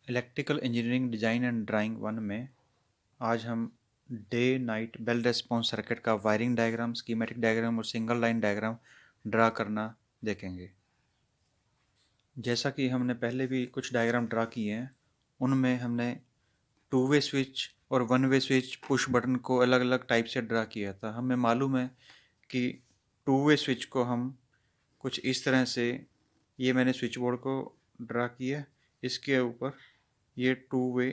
Electrical engineering design and drawing one में आज हम day night bell response circuit का वायरिंग डायग्राम, स्कीमेटिक डायग्राम और सिंगल लाइन डायग्राम ड्रा करना देखेंगे। जैसा कि हमने पहले भी कुछ डायग्राम ड्रा किए हैं, उनमें हमने टू वे स्विच और one way switch push button को अलग अलग टाइप से ड्रा किया था। हमें मालूम है कि टू वे स्विच को हम कुछ इस तरह से, ये मैंने स्विच बोर्ड को ड्रा किया, इसके ऊपर ये टू वे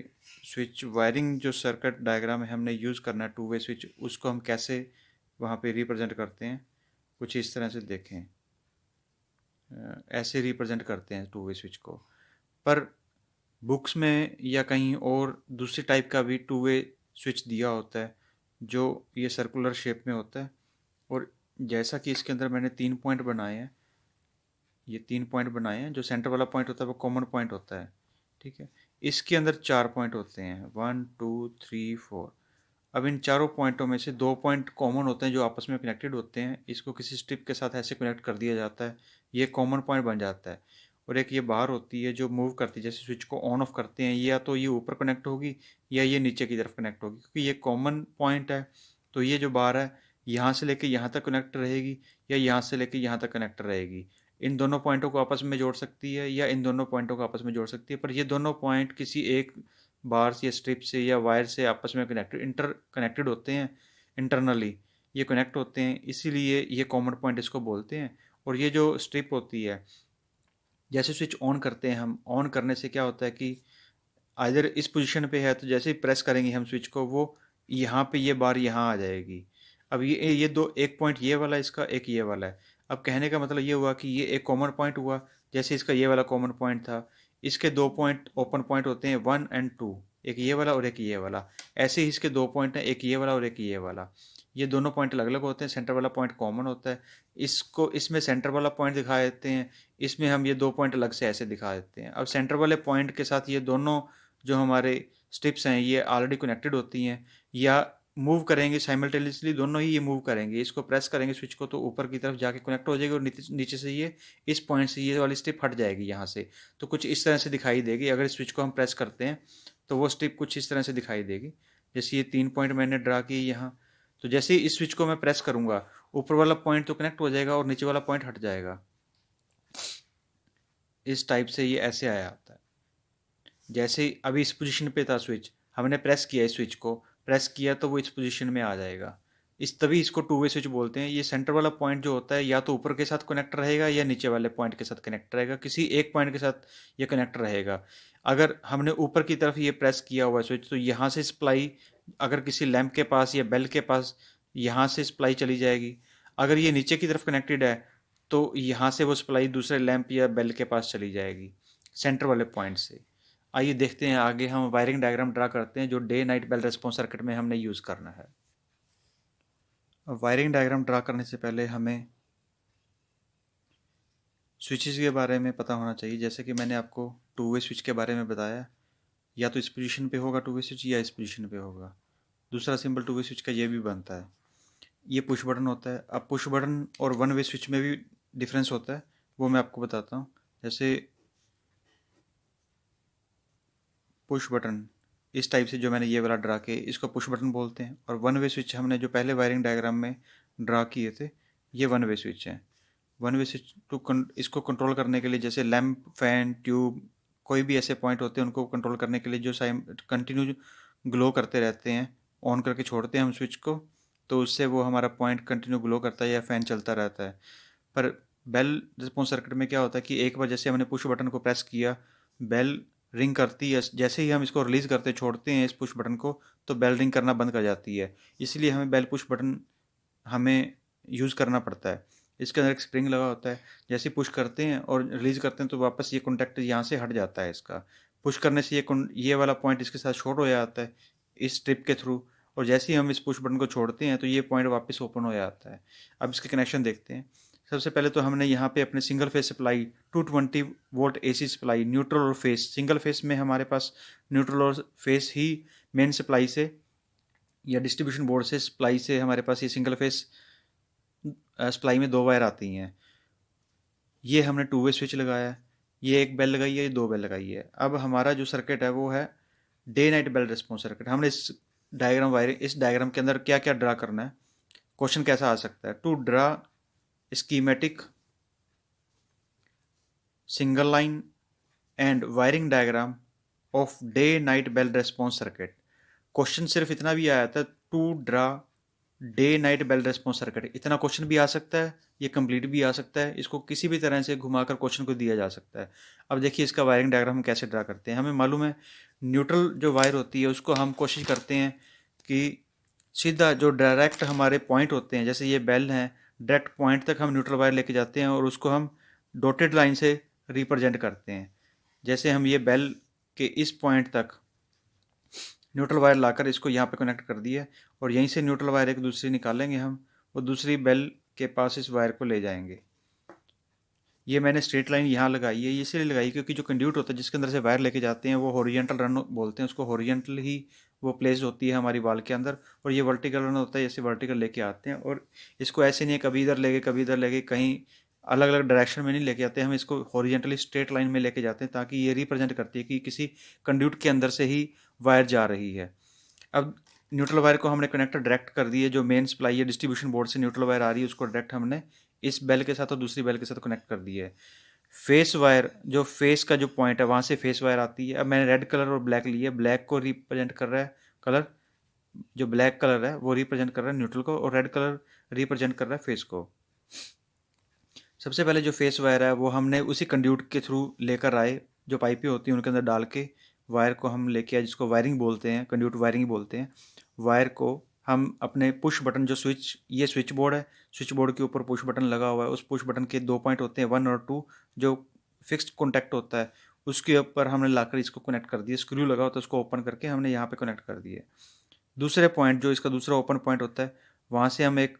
स्विच वायरिंग जो सर्किट डायग्राम है हमने यूज़ करना है टू वे स्विच, उसको हम कैसे वहाँ पे रिप्रेजेंट करते हैं कुछ इस तरह से देखें। ऐसे रिप्रेजेंट करते हैं टू वे स्विच को। पर बुक्स में या कहीं और दूसरी टाइप का भी टू वे स्विच दिया होता है जो ये सर्कुलर शेप में होता है। और जैसा कि इसके अंदर मैंने 3 पॉइंट बनाए हैं, ये 3 पॉइंट बनाए हैं, जो सेंटर वाला पॉइंट होता है वो कॉमन पॉइंट होता है, ठीक है। इसके अंदर 4 पॉइंट होते हैं, 1 2 3 4। अब इन चारों पॉइंटों में से 2 पॉइंट कॉमन होते हैं जो आपस में कनेक्टेड होते हैं, इसको किसी स्ट्रिप के साथ ऐसे कनेक्ट कर दिया जाता है, ये कॉमन पॉइंट बन जाता है। और एक ये बाहर होती है जो मूव करती है, जैसे स्विच को ऑन ऑफ करते हैं, या तो ये ऊपर कनेक्ट होगी या ये नीचे की तरफ कनेक्ट होगी, क्योंकि ये कॉमन पॉइंट है। तो ये जो बाहर है यहाँ से लेके यहाँ तक कनेक्ट रहेगी या यहाँ से लेके यहाँ तक कनेक्ट रहेगी। इन दोनों पॉइंटों को आपस में जोड़ सकती है या इन दोनों पॉइंटों को आपस में जोड़ सकती है, पर ये दोनों पॉइंट किसी एक बार से या स्ट्रिप से या वायर से आपस में कनेक्टेड होते हैं इंटरनली, ये कनेक्ट होते हैं, इसीलिए ये कॉमन पॉइंट इसको बोलते हैं। और ये जो स्ट्रिप होती है, जैसे स्विच ऑन करते हैं हम, ऑन करने से क्या होता है कि आइधर इस पोजीशन पे है तो जैसे ही प्रेस करेंगे हम स्विच को, वो यहाँ पे ये बार यहाँ आ जाएगी। अब ये दो, एक पॉइंट ये वाला इसका, एक ये वाला है। अब कहने का मतलब ये हुआ कि ये एक कॉमन पॉइंट हुआ, जैसे इसका ये वाला कॉमन पॉइंट था। इसके 2 पॉइंट ओपन पॉइंट होते हैं 1 एंड 2, एक ये वाला और एक ये वाला। ऐसे ही इसके 2 पॉइंट हैं, एक ये वाला और एक ये वाला। ये दोनों पॉइंट अलग अलग होते हैं, सेंटर वाला पॉइंट कॉमन होता है। इसको इसमें सेंटर वाला पॉइंट दिखा देते हैं, इसमें हम ये 2 पॉइंट अलग से ऐसे दिखा देते हैं। अब सेंटर वाले पॉइंट के साथ ये दोनों जो हमारे स्ट्रिप्स हैं ये ऑलरेडी कनेक्टेड होती हैं, या मूव करेंगे साइमल्टेनियसली, दोनों ही ये मूव करेंगे। इसको प्रेस करेंगे स्विच को तो ऊपर की तरफ जाके कनेक्ट हो जाएगी, और नीचे से ये इस पॉइंट से ये वाली स्ट्रिप हट जाएगी यहाँ से। तो कुछ इस तरह से दिखाई देगी। अगर इस स्विच को हम प्रेस करते हैं तो वो स्ट्रिप कुछ इस तरह से दिखाई देगी। जैसे ये 3 पॉइंट मैंने ड्रा किए यहाँ, तो जैसे ही इस स्विच को मैं प्रेस करूँगा, ऊपर वाला पॉइंट तो कनेक्ट हो जाएगा और नीचे वाला पॉइंट हट जाएगा। इस टाइप से ये ऐसे आया आता है। जैसे अभी इस पोजीशन पे था स्विच, हमने प्रेस किया, इस स्विच को प्रेस किया तो वो इस पोजीशन में आ जाएगा। इस तभी इसको टू वे स्विच बोलते हैं। ये सेंटर वाला पॉइंट जो होता है या तो ऊपर के साथ कनेक्ट रहेगा या नीचे वाले पॉइंट के साथ कनेक्ट रहेगा, किसी एक पॉइंट के साथ ये कनेक्ट रहेगा। अगर हमने ऊपर की तरफ ये प्रेस किया हुआ स्विच, तो यहाँ से सप्लाई, अगर किसी लैंप के पास या बेल के पास, यहाँ से सप्लाई चली जाएगी। अगर ये नीचे की तरफ कनेक्टेड है तो यहाँ से वो सप्लाई दूसरे लैंप या बेल के पास चली जाएगी, सेंटर वाले पॉइंट से। आइए देखते हैं आगे, हम वायरिंग डायग्राम ड्रा करते हैं जो day night bell response circuit में हमने यूज़ करना है। अब वायरिंग डायग्राम ड्रा करने से पहले हमें स्विचेस के बारे में पता होना चाहिए। जैसे कि मैंने आपको टू वे स्विच के बारे में बताया, या तो इस पोजीशन पे होगा टू वे स्विच या इस पोजीशन पे होगा। दूसरा सिंबल टू वे स्विच का ये भी बनता है। ये पुश बटन होता है। अब पुश बटन और वन वे स्विच में भी डिफरेंस होता है, वो मैं आपको बताता हूँ। जैसे पुश बटन इस टाइप से जो मैंने ये वाला ड्रा किया, इसको पुश बटन बोलते हैं। और वन वे स्विच हमने जो पहले वायरिंग डायग्राम में ड्रा किए थे, ये वन वे स्विच हैं। वन वे स्विच तो इसको कंट्रोल करने के लिए, जैसे लैंप, फैन, ट्यूब, कोई भी ऐसे पॉइंट होते हैं उनको कंट्रोल करने के लिए जो कंटिन्यू ग्लो करते रहते हैं, ऑन करके छोड़ते हैं हम स्विच को, तो उससे वो हमारा पॉइंट कंटिन्यू ग्लो करता है या फैन चलता रहता है। पर बेल रिस्पॉन्स सर्किट में क्या होता है कि एक बार जैसे हमने पुश बटन को प्रेस किया, बेल रिंग करती है। जैसे ही हम इसको रिलीज़ करते छोड़ते हैं इस पुश बटन को, तो बेल रिंग करना बंद कर जाती है। इसलिए हमें बेल पुश बटन हमें यूज़ करना पड़ता है। इसके अंदर एक स्प्रिंग लगा होता है, जैसे पुश करते हैं और रिलीज़ करते हैं तो वापस ये कॉन्टैक्ट यहाँ से हट जाता है इसका। पुश करने से ये वाला पॉइंट इसके साथ शॉर्ट हो जाता है इस स्ट्रिप के थ्रू, और जैसे ही हम इस पुश बटन को छोड़ते हैं तो ये पॉइंट वापस ओपन हो जाता है। अब इसके कनेक्शन देखते हैं। सबसे पहले तो हमने यहाँ पे अपने single phase supply 220 volt AC supply, neutral और फेस। सिंगल फेस में हमारे पास न्यूट्रल और फेस ही मेन सप्लाई से या डिस्ट्रीब्यूशन बोर्ड से सप्लाई से हमारे पास ये सिंगल फेस सप्लाई में 2 वायर आती हैं। ये हमने टू वे स्विच लगाया है। ये एक बेल लगाई है, ये दो बेल लगाई है। अब हमारा जो सर्किट है वो है day night bell response circuit. हमने इस डायग्राम के अंदर क्या क्या ड्रा करना है, क्वेश्चन कैसा आ सकता है, to draw schematic single line and wiring diagram of day night bell response circuit. Question सिर्फ इतना भी आया था, to draw day night bell response circuit, इतना क्वेश्चन भी आ सकता है, ये कंप्लीट भी आ सकता है, इसको किसी भी तरह से घुमाकर क्वेश्चन को दिया जा सकता है। अब देखिए इसका वायरिंग डायग्राम हम कैसे ड्रा करते हैं। हमें मालूम है न्यूट्रल जो वायर होती है उसको हम कोशिश करते हैं कि सीधा जो डायरेक्ट हमारे पॉइंट होते हैं, जैसे ये बेल हैं, डायरेक्ट पॉइंट तक हम न्यूट्रल वायर लेके जाते हैं और उसको हम डॉटेड लाइन से रिप्रेजेंट करते हैं। जैसे हम ये बेल के इस पॉइंट तक न्यूट्रल वायर लाकर इसको यहाँ पे कनेक्ट कर दिया और यहीं से न्यूट्रल वायर एक दूसरी निकालेंगे हम और दूसरी बेल के पास इस वायर को ले जाएंगे। ये मैंने स्ट्रेट लाइन यहाँ लगाई है, ये इसलिए लगाई क्योंकि जो कंड्यूट होता है जिसके अंदर से वायर लेके जाते हैं वो हॉरिजॉन्टल रन बोलते हैं उसको, हॉरिजॉन्टल ही वो प्लेस होती है हमारी वाल के अंदर, और ये वर्टिकल रन होता है, जैसे वर्टिकल लेके आते हैं। और इसको ऐसे नहीं है कभी इधर लेके कभी इधर लेके, कहीं अलग अलग डायरेक्शन में नहीं लेके आते, हम इसको हॉरिजॉन्टली स्ट्रेट लाइन में लेके जाते हैं ताकि ये रिप्रेजेंट करती है कि किसी कंड्यूट के अंदर से ही वायर जा रही है। अब न्यूट्रल वायर को हमने कनेक्टर डायरेक्ट कर दिए, जो मेन सप्लाई है डिस्ट्रीब्यूशन बोर्ड से न्यूट्रल वायर आ रही है उसको डायरेक्ट हमने इस बेल के साथ और दूसरी बेल के साथ कनेक्ट कर दिया है। फेस वायर, जो फेस का जो पॉइंट है वहाँ से फेस वायर आती है। अब मैंने रेड कलर और ब्लैक लिया है, ब्लैक को रिप्रेजेंट कर रहा है कलर, जो ब्लैक कलर है वो रिप्रेजेंट कर रहा है न्यूट्रल को, और रेड कलर रिप्रेजेंट कर रहा है फेस को। सबसे पहले जो फेस वायर है वो हमने उसी कंड्यूट के थ्रू लेकर आए, जो पाइपें होती हैं उनके अंदर डाल के वायर को हम लेके आए, जिसको वायरिंग बोलते हैं, कंड्यूट वायरिंग ही बोलते हैं। वायर को हम अपने पुश बटन, जो स्विच, ये स्विच बोर्ड है, स्विच बोर्ड के ऊपर पुश बटन लगा हुआ है, उस पुश बटन के दो पॉइंट होते हैं 1 और 2, जो फिक्स्ड कॉन्टैक्ट होता है उसके ऊपर हमने लाकर इसको कनेक्ट कर दिया। स्क्रू लगा होता है उसको ओपन करके हमने यहाँ पे कनेक्ट कर दिया। दूसरे पॉइंट, जो इसका दूसरा ओपन पॉइंट होता है, वहाँ से हम एक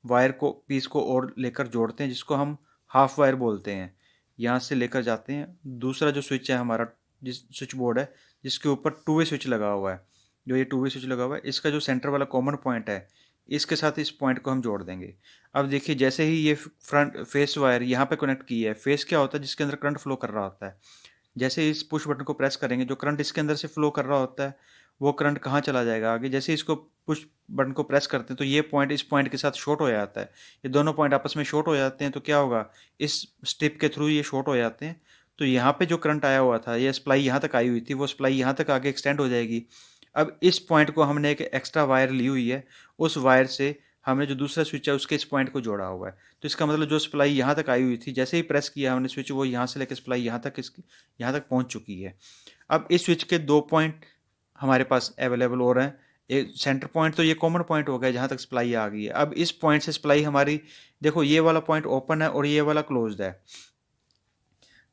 वायर को पीस को और लेकर जोड़ते हैं, जिसको हम हाफ वायर बोलते हैं, यहाँ से लेकर जाते हैं। दूसरा जो स्विच है हमारा, जिस स्विच बोर्ड है जिसके ऊपर टू वे स्विच लगा हुआ है, जो ये टू वे स्विच लगा हुआ है, इसका जो सेंटर वाला कॉमन पॉइंट है इसके साथ इस पॉइंट को हम जोड़ देंगे। अब देखिए जैसे ही ये फ्रंट फेस वायर यहाँ पे कनेक्ट की है, फेस क्या होता है जिसके अंदर करंट फ्लो कर रहा होता है, जैसे ही इस पुश बटन को प्रेस करेंगे जो करंट इसके अंदर से फ्लो कर रहा होता है वो करंट कहाँ चला जाएगा आगे। जैसे इसको पुश बटन को प्रेस करते हैं तो ये पॉइंट इस पॉइंट के साथ शॉर्ट हो जाता है, ये दोनों पॉइंट आपस में शॉर्ट हो जाते हैं, तो क्या होगा, इस स्ट्रिप के थ्रू ये शॉर्ट हो जाते हैं। तो यहाँ पे जो करंट आया हुआ था, ये सप्लाई यहाँ तक आई हुई थी, वो सप्लाई यहाँ तक आगे एक्सटेंड हो जाएगी। अब इस पॉइंट को हमने एक एक्स्ट्रा वायर ली हुई है, उस वायर से हमने जो दूसरा स्विच है उसके इस पॉइंट को जोड़ा हुआ है। तो इसका मतलब जो सप्लाई यहाँ तक आई हुई थी, जैसे ही प्रेस किया हमने स्विच, वो यहाँ से लेकर सप्लाई यहाँ तक पहुँच चुकी है। अब इस स्विच के दो पॉइंट हमारे पास अवेलेबल हो रहे हैं। एक सेंटर पॉइंट तो ये कॉमन पॉइंट हो गया जहाँ तक सप्लाई आ गई है। अब इस पॉइंट से सप्लाई हमारी, देखो ये वाला पॉइंट ओपन है और ये वाला क्लोज्ड है,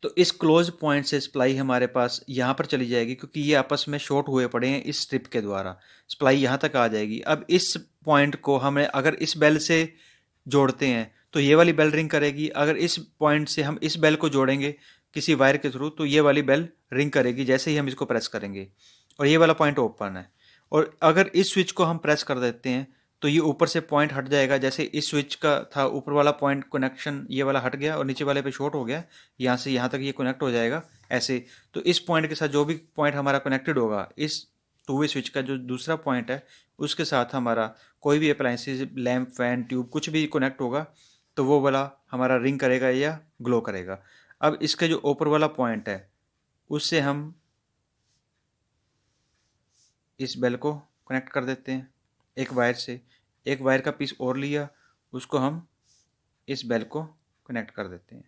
तो इस क्लोज पॉइंट से सप्लाई हमारे पास यहाँ पर चली जाएगी, क्योंकि ये आपस में शॉर्ट हुए पड़े हैं, इस स्ट्रिप के द्वारा सप्लाई यहाँ तक आ जाएगी। अब इस पॉइंट को हमें अगर इस बेल से जोड़ते हैं तो ये वाली बेल रिंग करेगी, अगर इस पॉइंट से हम इस बेल को जोड़ेंगे किसी वायर के थ्रू तो ये वाली बेल रिंग करेगी जैसे ही हम इसको प्रेस करेंगे, और ये वाला पॉइंट ओपन है। और अगर इस स्विच को हम प्रेस कर देते हैं तो ये ऊपर से पॉइंट हट जाएगा, जैसे इस स्विच का था ऊपर वाला पॉइंट कनेक्शन ये वाला हट गया और नीचे वाले पे शॉर्ट हो गया, यहाँ से यहाँ तक ये कनेक्ट हो जाएगा ऐसे। तो इस पॉइंट के साथ जो भी पॉइंट हमारा कनेक्टेड होगा, इस टू वे स्विच का जो दूसरा पॉइंट है उसके साथ हमारा कोई भी अप्लायंसेज, लैंप, फैन, ट्यूब कुछ भी कनेक्ट होगा तो वो वाला हमारा रिंग करेगा या ग्लो करेगा। अब इसका जो ऊपर वाला पॉइंट है उससे हम इस बेल को कनेक्ट कर देते हैं एक वायर से, एक वायर का पीस और लिया, उसको हम इस बेल को कनेक्ट कर देते हैं।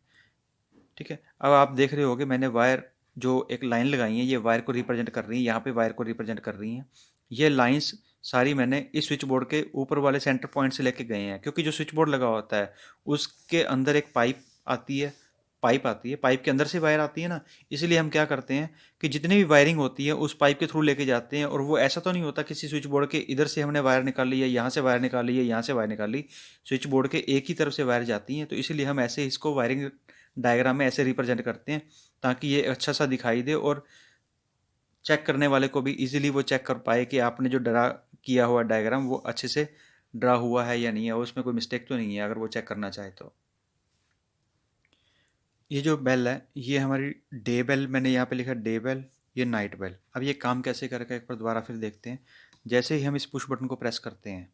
ठीक है, अब आप देख रहे होगे मैंने वायर जो एक लाइन लगाई है ये वायर को रिप्रेजेंट कर रही है, यहाँ पे वायर को रिप्रेजेंट कर रही हैं। ये लाइंस सारी मैंने इस स्विच बोर्ड के ऊपर वाले सेंटर पॉइंट से लेके गए हैं, क्योंकि जो स्विच बोर्ड लगा होता है उसके अंदर एक पाइप आती है, पाइप के अंदर से वायर आती है ना, इसलिए हम क्या करते हैं कि जितनी भी वायरिंग होती है उस पाइप के थ्रू लेके जाते हैं। और वो ऐसा तो नहीं होता किसी स्विच बोर्ड के इधर से हमने वायर निकाल ली है, यहाँ से वायर निकाल ली है, यहाँ से वायर निकाल ली, स्विच बोर्ड के एक ही तरफ से वायर जाती हैं। तो इसीलिए हम ऐसे इसको वायरिंग डायग्राम में ऐसे रिप्रेजेंट करते हैं ताकि ये अच्छा सा दिखाई दे और चेक करने वाले को भी इजीली वो चेक कर पाए कि आपने जो ड्रा किया हुआ डायग्राम वो अच्छे से ड्रा हुआ है या नहीं है, उसमें कोई मिस्टेक तो नहीं है, अगर वो चेक करना चाहे तो। ये जो बेल है ये हमारी डे बेल, मैंने यहाँ पे लिखा डे बेल, ये नाइट बेल। अब ये काम कैसे करेगा एक बार दोबारा फिर देखते हैं। जैसे ही हम इस पुश बटन को प्रेस करते हैं,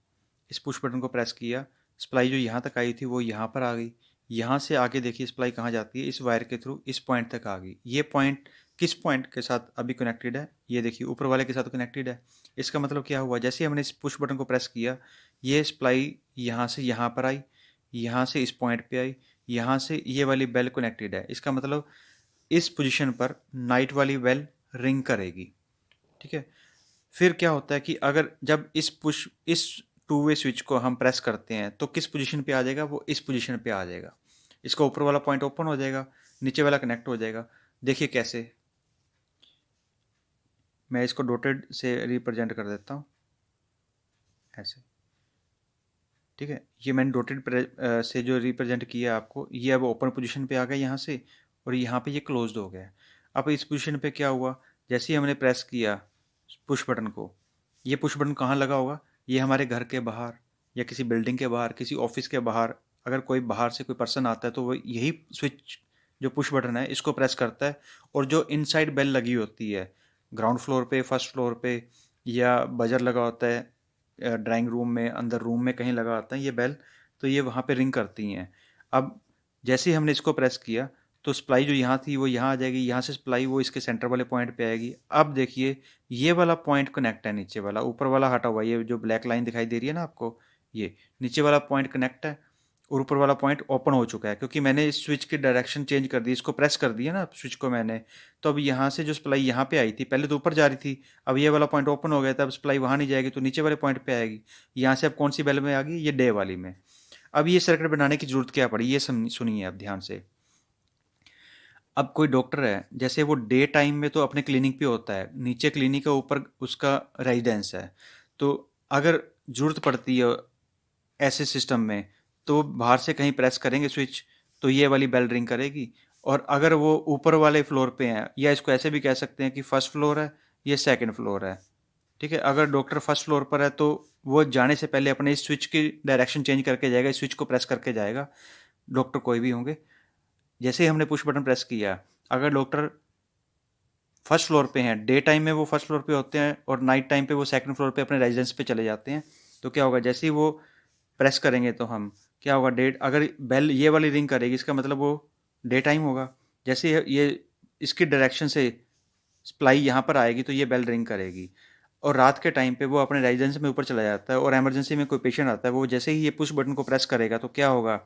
इस पुश बटन को प्रेस किया, सप्लाई जो यहाँ तक आई थी वो यहाँ पर आ गई। यहाँ से आगे देखिए सप्लाई कहाँ जाती है, इस वायर के थ्रू इस पॉइंट तक आ गई। ये पॉइंट किस पॉइंट के साथ अभी कनेक्टेड है, ये देखिए ऊपर वाले के साथ कनेक्टेड है। इसका मतलब क्या हुआ, जैसे ही हमने इस पुश बटन को प्रेस किया, ये सप्लाई यहाँ से यहाँ पर आई, यहाँ से इस पॉइंट पे आई, यहाँ से ये वाली बेल कनेक्टेड है। इसका मतलब इस पोजीशन पर नाइट वाली बेल रिंग करेगी। ठीक है। फिर क्या होता है कि अगर जब इस टू वे स्विच को हम प्रेस करते हैं तो किस पोजीशन पे आ जाएगा, वो इस पोजीशन पे आ जाएगा। इसका ऊपर वाला पॉइंट ओपन हो जाएगा, नीचे वाला कनेक्ट हो जाएगा। देखिए कैसे, मैं इसको डॉटेड से रिप्रेजेंट कर देता हूँ ऐसे। ठीक है, ये मैंने डॉटेड से जो रिप्रेजेंट किया आपको, ये अब ओपन पोजीशन पे आ गया यहाँ से, और यहाँ पे ये क्लोज्ड हो गया। अब इस पोजीशन पे क्या हुआ, जैसे ही हमने प्रेस किया पुश बटन को, ये पुश बटन कहाँ लगा होगा, ये हमारे घर के बाहर या किसी बिल्डिंग के बाहर, किसी ऑफिस के बाहर। अगर कोई बाहर से कोई पर्सन आता है तो वो यही स्विच जो पुश बटन है इसको प्रेस करता है, और जो इनसाइड बेल लगी होती है ग्राउंड फ्लोर पे, फर्स्ट फ्लोर पे, या बजर लगा होता है ड्राइंग रूम में, अंदर रूम में कहीं लगा होता है ये बेल, तो ये वहाँ पे रिंग करती हैं। अब जैसे ही हमने इसको प्रेस किया तो सप्लाई जो यहाँ थी वो यहाँ आ जाएगी, यहाँ से सप्लाई वो इसके सेंटर वाले पॉइंट पे आएगी। अब देखिए ये वाला पॉइंट कनेक्ट है, नीचे वाला, ऊपर वाला हटा हुआ, ये जो ब्लैक लाइन दिखाई दे रही है ना आपको, ये नीचे वाला पॉइंट कनेक्ट है और ऊपर वाला पॉइंट ओपन हो चुका है, क्योंकि मैंने इस स्विच की डायरेक्शन चेंज कर दी, इसको प्रेस कर दिया ना स्विच को मैंने। तो अब यहाँ से जो सप्लाई यहाँ पे आई थी, पहले तो ऊपर जा रही थी, अब ये वाला पॉइंट ओपन हो गया था, अब सप्लाई वहाँ नहीं जाएगी तो नीचे वाले पॉइंट पे आएगी। यहाँ से अब कौन सी बेल में आ गई, ये डे वाली में। अब ये सर्किट बनाने की जरूरत क्या पड़ी, ये सुनिए अब ध्यान से। अब कोई डॉक्टर है, जैसे वो डे टाइम में तो अपने क्लिनिक पे होता है, नीचे क्लिनिक है, ऊपर उसका रेजिडेंस है। तो अगर जरूरत पड़ती है ऐसे सिस्टम में तो बाहर से कहीं प्रेस करेंगे स्विच तो ये वाली बेल रिंग करेगी। और अगर वो ऊपर वाले फ्लोर पे हैं, या इसको ऐसे भी कह सकते हैं कि फर्स्ट फ्लोर है, ये सेकंड फ्लोर है। ठीक है, अगर डॉक्टर फर्स्ट फ्लोर पर है तो वो जाने से पहले अपने इस स्विच की डायरेक्शन चेंज करके जाएगा, इस स्विच को प्रेस करके जाएगा, डॉक्टर कोई भी होंगे। जैसे ही हमने पुश बटन प्रेस किया, अगर डॉक्टर फर्स्ट फ्लोर पे हैं, डे टाइम में वो फर्स्ट फ्लोर पे होते हैं और नाइट टाइम पे वो सेकंड फ्लोर पे अपने रेजिडेंस पे चले जाते हैं, तो क्या होगा, जैसे ही वो प्रेस करेंगे तो हम क्या होगा, डे अगर बेल ये वाली रिंग करेगी इसका मतलब वो डे टाइम होगा। जैसे ये इसकी डायरेक्शन से सप्लाई यहाँ पर आएगी तो ये बेल रिंग करेगी। और रात के टाइम पे वो अपने रेजिडेंस में ऊपर चला जाता है, और इमरजेंसी में कोई पेशेंट आता है, वो जैसे ही ये पुश बटन को प्रेस करेगा तो क्या होगा,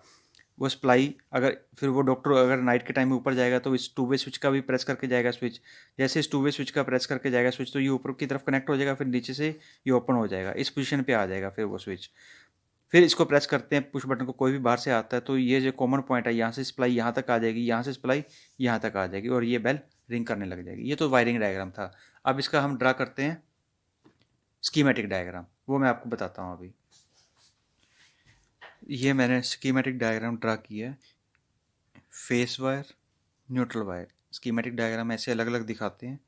वो सप्लाई, अगर फिर वो डॉक्टर अगर नाइट के टाइम में ऊपर जाएगा तो इस टू वे स्विच का भी प्रेस करके जाएगा स्विच। जैसे इस टू वे स्विच का प्रेस करके जाएगा स्विच तो ये ऊपर की तरफ कनेक्ट हो जाएगा, फिर नीचे से ये ओपन हो जाएगा, इस पोजीशन पे आ जाएगा फिर वो स्विच। फिर इसको प्रेस करते हैं पुश बटन को, कोई भी बाहर से आता है तो ये जो कॉमन पॉइंट है यहाँ से सप्लाई यहाँ तक आ जाएगी, यहाँ से सप्लाई यहाँ तक आ जाएगी, और ये बेल रिंग करने लग जाएगी। ये तो वायरिंग डायग्राम था। अब इसका हम ड्रा करते हैं स्कीमेटिक डायग्राम, वो मैं आपको बताता हूँ अभी। ये मैंने स्कीमेटिक डायग्राम ड्रा किया है, face wire, neutral wire. Schematic diagram ऐसे अलग अलग दिखाते हैं।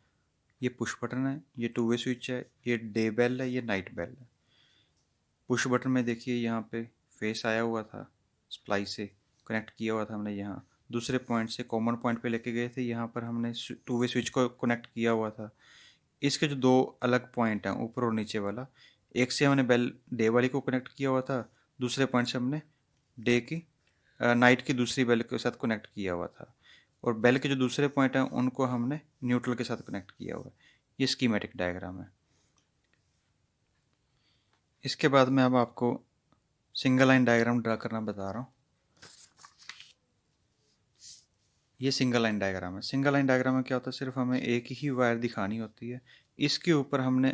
ये पुश बटन है, ये टू वे स्विच है, ये डे बेल है, ये नाइट बेल है। पुश बटन में देखिए यहाँ पे फेस आया हुआ था, सप्लाई से कनेक्ट किया हुआ था हमने, यहाँ दूसरे पॉइंट से कॉमन पॉइंट पे लेके गए थे, यहाँ पर हमने टू वे स्विच को कनेक्ट किया हुआ था। इसके जो दो अलग पॉइंट हैं ऊपर और नीचे वाला, एक से हमने बेल डे वाली को कनेक्ट किया हुआ था, दूसरे पॉइंट से हमने डे की नाइट की दूसरी बेल के साथ कनेक्ट किया हुआ था, और बेल के जो दूसरे पॉइंट हैं उनको हमने न्यूट्रल के साथ कनेक्ट किया हुआ है। ये स्कीमेटिक डायग्राम है। इसके बाद मैं अब आपको सिंगल लाइन डायग्राम ड्रा करना बता रहा हूँ। ये सिंगल लाइन डायग्राम है। सिंगल लाइन डायग्राम में क्या होता है, सिर्फ हमें एक ही वायर दिखानी होती है, इसके ऊपर हमने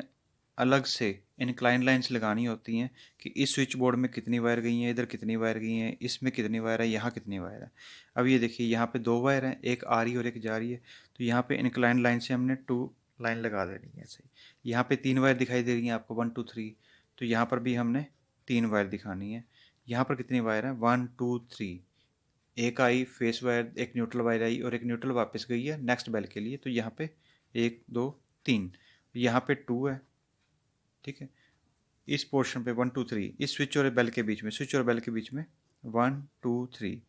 अलग से इंक्लाइन लाइंस लगानी होती हैं कि इस स्विच बोर्ड में कितनी वायर गई हैं, इधर कितनी वायर गई हैं, इसमें कितनी वायर है, यहाँ कितनी वायर है। अब ये देखिए यहाँ पे दो वायर हैं, एक आ रही है और एक जा रही है, तो यहाँ पे इंक्लाइन लाइन से हमने टू लाइन लगा देनी है ऐसे। यहाँ पे तीन वायर दिखाई दे रही हैं आपको, 1 2 3, तो यहाँ पर भी हमने तीन वायर दिखानी है। यहाँ पर कितनी वायर है, 1 2 3, एक आई फेस वायर, एक न्यूट्रल वायर आई और एक न्यूट्रल वापस गई है नेक्स्ट बेल के लिए, तो यहाँ पे 1 2 3, यहाँ पे 2 है। ठीक है, इस पोर्शन पे 1 2 3, इस स्विच और बेल के बीच में, स्विच और बेल के बीच में 1 2 3,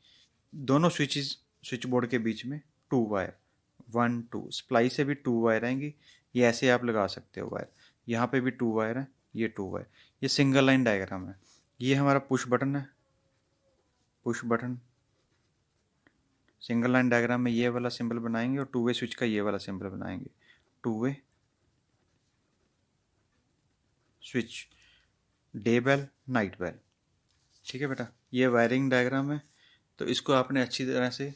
दोनों स्विचेस स्विच बोर्ड के बीच में 2 वायर, 1 2 सप्लाई से भी 2 वायर आएंगी। ये ऐसे आप लगा सकते हो वायर, यहाँ पे भी 2 वायर है, ये 2 वायर। ये सिंगल लाइन डायग्राम है। ये हमारा पुश बटन है, push button. Single line diagram में ये वाला सिंबल बनाएंगे और 2 वे स्विच का ये वाला सिंबल बनाएंगे। 2 way switch, day bell, night bell. ठीक है बेटा, ये वायरिंग डायग्राम है। तो इसको आपने अच्छी तरह से,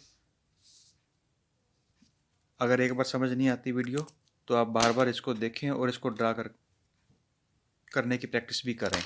अगर एक बार समझ नहीं आती वीडियो तो आप बार बार इसको देखें और इसको ड्रा करने की प्रैक्टिस भी करें।